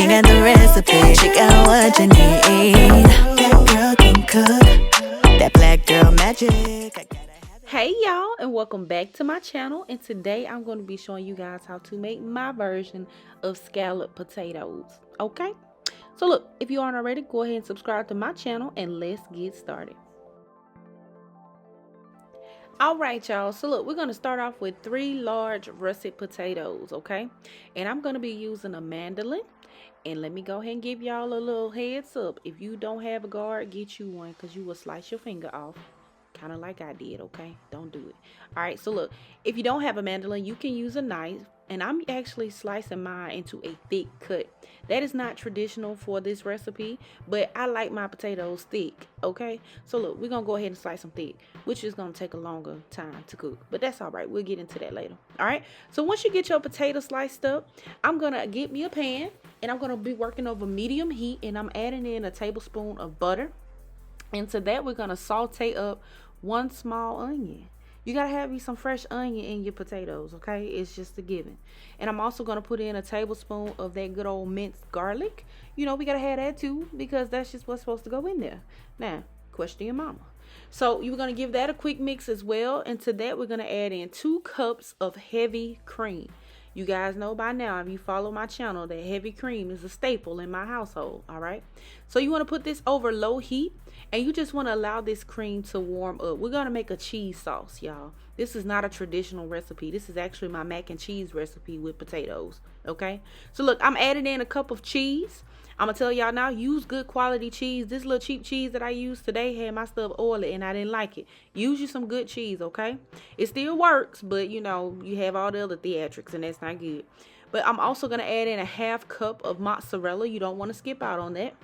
got the recipe. Check out what you need. That girl can cook. That black girl magic. Hey y'all, and welcome back to my channel. And today I'm going to be showing you guys how to make my version of scalloped potatoes. Okay, so look, if you aren't already, go ahead and subscribe to my channel and let's get started. Alright y'all, so look, we're going to start off with 3 large russet potatoes, okay? And I'm going to be using a mandolin. And let me go ahead and give y'all a little heads up. If you don't have a guard, get you one, because you will slice your finger off. Kind of like I did, okay? Don't do it. Alright, so look, if you don't have a mandolin, you can use a knife. And I'm actually slicing mine into a thick cut. That is not traditional for this recipe, but I like my potatoes thick, okay? So look, we're going to go ahead and slice them thick, which is going to take a longer time to cook. But that's all right. We'll get into that later. All right? So once you get your potato sliced up, I'm going to get me a pan, and I'm going to be working over medium heat, and I'm adding in a tablespoon of butter. And to that, we're going to saute up 1 small onion. You gotta have you some fresh onion in your potatoes, okay? It's just a given. And I'm also gonna put in a tablespoon of that good old minced garlic. You know, we gotta have that too, because that's just what's supposed to go in there. Now, question your mama. So you're gonna give that a quick mix as well. And to that, we're gonna add in 2 cups of heavy cream. You guys know by now, if you follow my channel, that heavy cream is a staple in my household, all right? So you want to put this over low heat, and you just want to allow this cream to warm up. We're going to make a cheese sauce, y'all. This is not a traditional recipe. This is actually my mac and cheese recipe with potatoes, okay? So look, I'm adding in a cup of cheese. I'm going to tell y'all now, use good quality cheese. This little cheap cheese that I used today had my stuff oily and I didn't like it. Use you some good cheese, okay? It still works, but you know, you have all the other theatrics and that's not good. But I'm also going to add in a 1/2 cup of mozzarella. You don't want to skip out on that.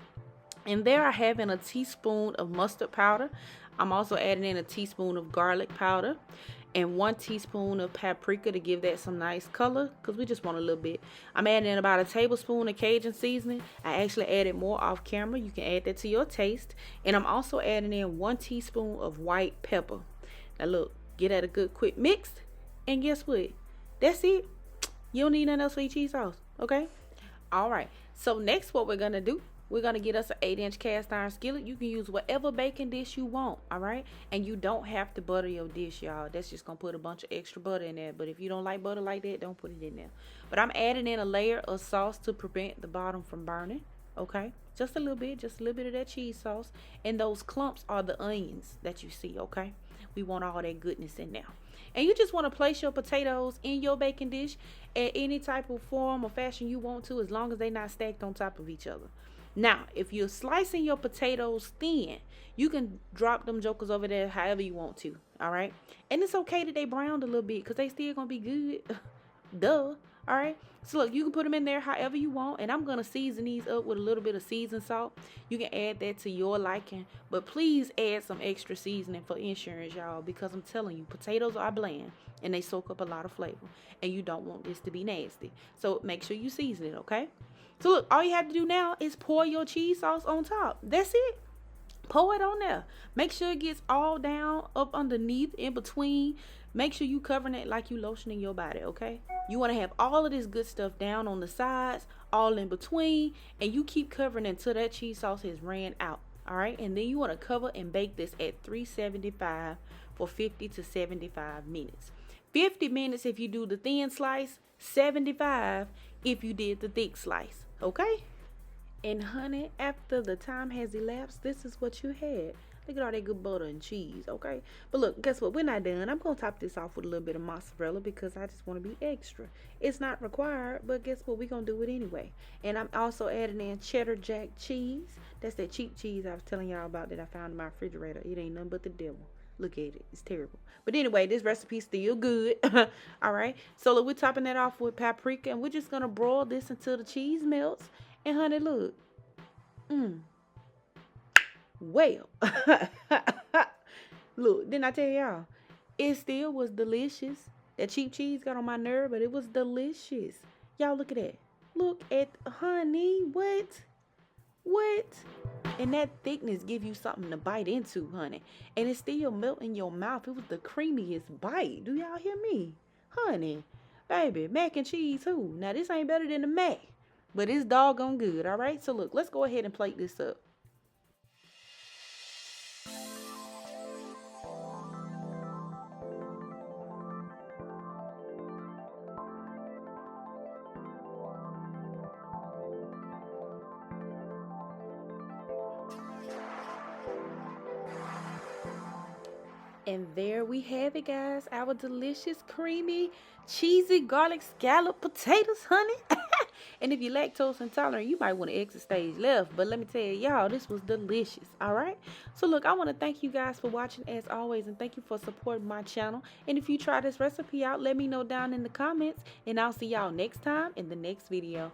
And there I have in a teaspoon of mustard powder. I'm also adding in a teaspoon of garlic powder and 1 teaspoon of paprika to give that some nice color, because we just want a little bit. I'm adding in about a tablespoon of Cajun seasoning. I actually added more off camera. You can add that to your taste. And I'm also adding in 1 teaspoon of white pepper. Now look, get that a good quick mix, and guess what? That's it. You don't need nothing else for your cheese sauce, okay? All right, so next what we're gonna do, we're going to get us an 8-inch cast iron skillet. You can use whatever baking dish you want, all right? And you don't have to butter your dish, y'all. That's just going to put a bunch of extra butter in there. But if you don't like butter like that, don't put it in there. But I'm adding in a layer of sauce to prevent the bottom from burning, okay? Just a little bit of that cheese sauce. And those clumps are the onions that you see, okay? We want all that goodness in there. And you just want to place your potatoes in your baking dish at any type of form or fashion you want to, as long as they're not stacked on top of each other. Now, if you're slicing your potatoes thin, you can drop them jokers over there however you want to, all right? And it's okay that they browned a little bit, because they still going to be good. Duh, all right? So, look, you can put them in there however you want, and I'm going to season these up with a little bit of seasoned salt. You can add that to your liking, but please add some extra seasoning for insurance, y'all, because I'm telling you, potatoes are bland, and they soak up a lot of flavor, and you don't want this to be nasty. So, make sure you season it, okay? So look, all you have to do now is pour your cheese sauce on top. That's it. Pour it on there. Make sure it gets all down, up underneath, in between. Make sure you covering it like you lotioning your body, okay? You want to have all of this good stuff down on the sides, all in between, and you keep covering until that cheese sauce has ran out, all right? And then you want to cover and bake this at 375 for 50 to 75 minutes. 50 minutes if you do the thin slice, 75 if you did the thick slice. Okay? And honey, after the time has elapsed, this is what you had. Look at all that good butter and cheese, okay? But look, guess what? We're not done. I'm going to top this off with a little bit of mozzarella, because I just want to be extra. It's not required, but guess what? We're going to do it anyway. And I'm also adding in cheddar jack cheese. That's that cheap cheese I was telling y'all about that I found in my refrigerator. It ain't nothing but the devil. Look at it. It's terrible. But anyway, this recipe's still good. All right. So look, we're topping that off with paprika, and we're just going to broil this until the cheese melts. And honey, look. Well. Look, didn't I tell y'all? It still was delicious. That cheap cheese got on my nerve, but it was delicious. Y'all look at that. Look at, honey, what? And that thickness give you something to bite into, honey. And it still melt in your mouth. It was the creamiest bite. Do y'all hear me? Honey, baby, mac and cheese, who? Now, this ain't better than the mac. but it's doggone good. All right, so look, let's go ahead and plate this up. And there we have it, guys. Our delicious, creamy, cheesy, garlic scalloped potatoes, honey. And if you're lactose intolerant, you might want to exit stage left. But let me tell y'all, this was delicious. All right. So look, I want to thank you guys for watching as always. And thank you for supporting my channel. And if you try this recipe out, let me know down in the comments. And I'll see y'all next time in the next video.